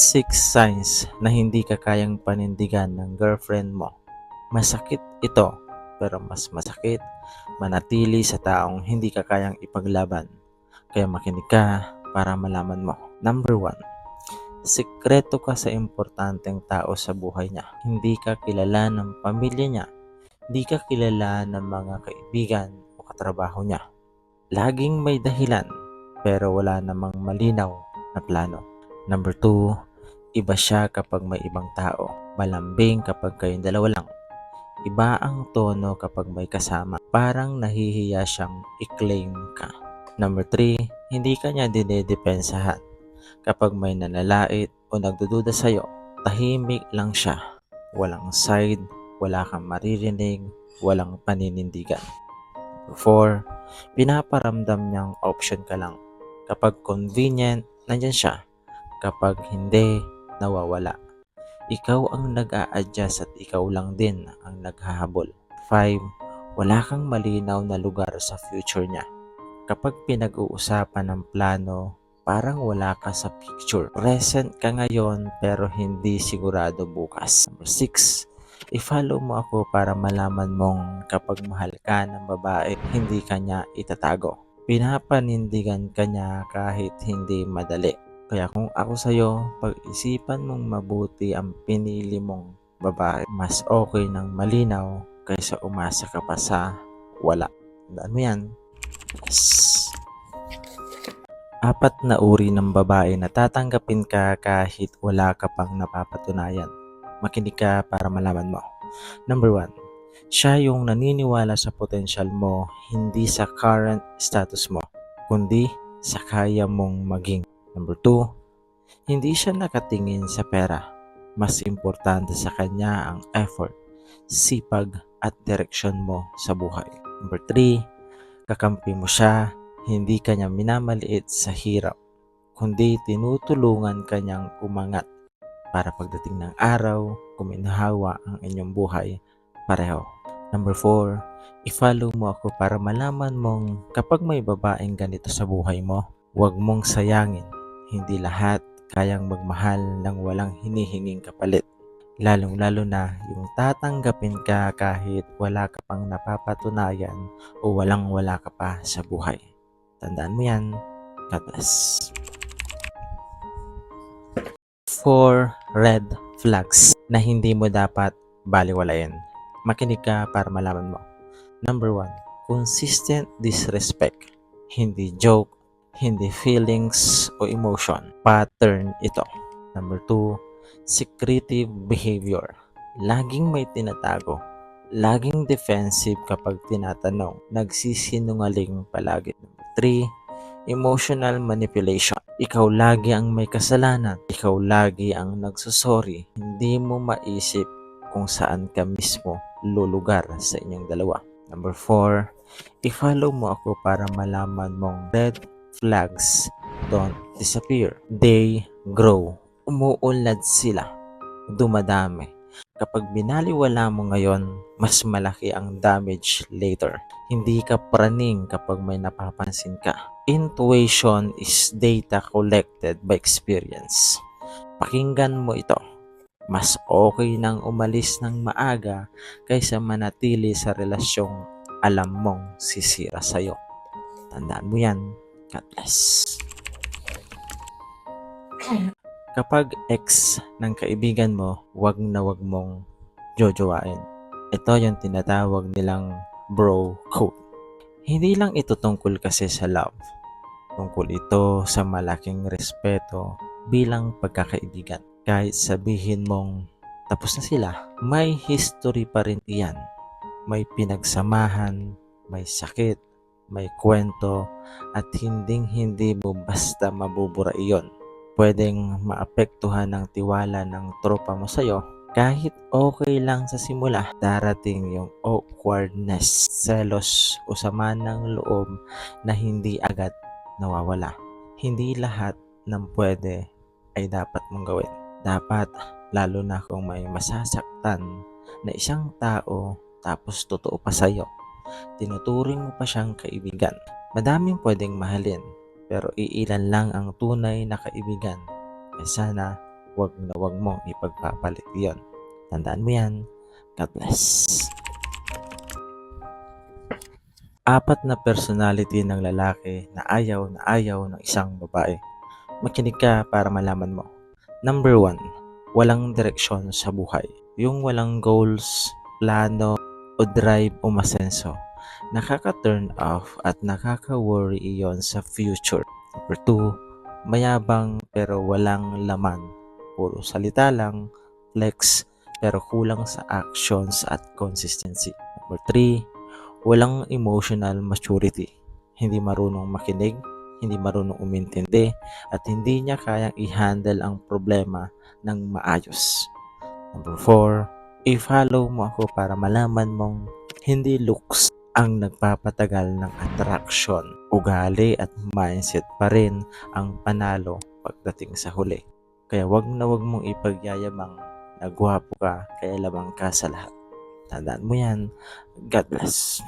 6 signs na hindi ka kayang panindigan ng girlfriend mo. Masakit ito, pero mas masakit manatili sa taong hindi ka kayang ipaglaban. Kaya makinig ka para malaman mo. Number 1. Sikreto ka sa importanteng tao sa buhay niya. Hindi ka kilala ng pamilya niya. Hindi ka kilala ng mga kaibigan o katrabaho niya. Laging may dahilan, pero wala namang malinaw na plano. Number 2, iba siya kapag may ibang tao. Malambing kapag kayong dalawa lang. Iba ang tono kapag may kasama. Parang nahihiya siyang i-claim ka. Number 3, hindi ka niya dinedepensahan. Kapag may nanalait o nagdududa sa'yo, tahimik lang siya. Walang side, wala kang maririnig, walang paninindigan. Number 4, pinaparamdam niyang option ka lang. Kapag convenient, nandyan siya. Kapag hindi, nawawala. Ikaw ang nag-a-adjust at ikaw lang din ang naghahabol. 5, wala kang malinaw na lugar sa future niya. Kapag pinag-uusapan ng plano, parang wala ka sa picture. Present ka ngayon pero hindi sigurado bukas. Number 6, i-follow mo ako para malaman mong kapag mahal ka ng babae, hindi ka niya itatago. Pinapanindigan ka niya kahit hindi madali. Kaya kung ako sa'yo, pag-isipan mong mabuti ang pinili mong babae. Mas okay ng malinaw kaysa umasa ka pa sa wala. Tandaan mo yan. Yes. 4 na uri ng babae na tatanggapin ka kahit wala ka pang napapatunayan. Makinig ka para malaman mo. Number 1, siya yung naniniwala sa potensyal mo, hindi sa current status mo, kundi sa kaya mong maging. Number 2, hindi siya nakatingin sa pera. Mas importante sa kanya ang effort, sipag at direksyon mo sa buhay. Number 3, kakampi mo siya, hindi ka niya minamaliit sa hirap, kundi tinutulungan ka niyang umangat para pagdating ng araw, kuminhawa ang inyong buhay pareho. Number 4, i-follow mo ako para malaman mong kapag may babaeng ganito sa buhay mo, huwag mong sayangin. Hindi lahat kayang magmahal ng walang hinihinging kapalit. Lalong-lalo na yung tatanggapin ka kahit wala ka pang napapatunayan o walang-wala ka pa sa buhay. Tandaan mo yan. God bless. 4 red flags na hindi mo dapat baliwalain. Makinig ka para malaman mo. Number 1, consistent disrespect. Hindi joke, hindi feelings o emotion. Pattern ito. Number 2, secretive behavior. Laging may tinatago. Laging defensive kapag tinatanong. Nagsisinungaling palagi. Number 3, emotional manipulation. Ikaw lagi ang may kasalanan. Ikaw lagi ang nagsusorry. Hindi mo maisip kung saan ka mismo lulugar sa inyong dalawa. Number 4, i-follow mo ako para malaman mong red flags don't disappear. They grow. Umuunlad sila. Dumadami. Kapag binaliwala mo ngayon, mas malaki ang damage later. Hindi ka praning kapag may napapansin ka. Intuition is data collected by experience. Pakinggan mo ito. Mas okay nang umalis ng maaga kaysa manatili sa relasyong alam mong sisira sa'yo. Tandaan mo yan. God bless. Kapag ex ng kaibigan mo, wag na wag mong jojowain. Ito yung tinatawag nilang bro code. Hindi lang ito tungkol kasi sa love. Tungkol ito sa malaking respeto bilang pagkakaibigan. Kahit sabihin mong tapos na sila, may history pa rin iyan. May pinagsamahan, may sakit, may kwento, at hindi mo basta mabubura iyon. Pwedeng maapektuhan ng tiwala ng tropa mo sa'yo. Kahit okay lang sa simula, darating yung awkwardness, selos o sama ng loob na hindi agad nawawala. Hindi lahat ng pwede ay dapat mong gawin. Dapat, lalo na kung may masasaktan na isang tao tapos totoo pa sa'yo, tinuturing mo pa siyang kaibigan. Madaming pwedeng mahalin, pero iilan lang ang tunay na kaibigan. Kaya sana wag na wag mong ipagpapalit yon. Tandaan mo yan. God bless. 4 na personality ng lalaki na ayaw ng isang babae. Makinig ka para malaman mo. Number 1, walang direksyon sa buhay. Yung walang goals, plano, o drive o masenso. Nakaka-turn off at nakaka-worry iyon sa future. Number 2, mayabang pero walang laman. Puro salita lang, flex, pero kulang sa actions at consistency. Number 3, walang emotional maturity. Hindi marunong makinig, hindi marunong umintindi, at hindi niya kayang i-handle ang problema ng maayos. Number 4, i-follow mo ako para malaman mong hindi looks ang nagpapatagal ng attraction. Ugali at mindset pa rin ang panalo pagdating sa huli. Kaya wag na wag mong ipagyayabang na gwapo ka kaya lamang ka sa lahat. Tandaan mo yan. God bless.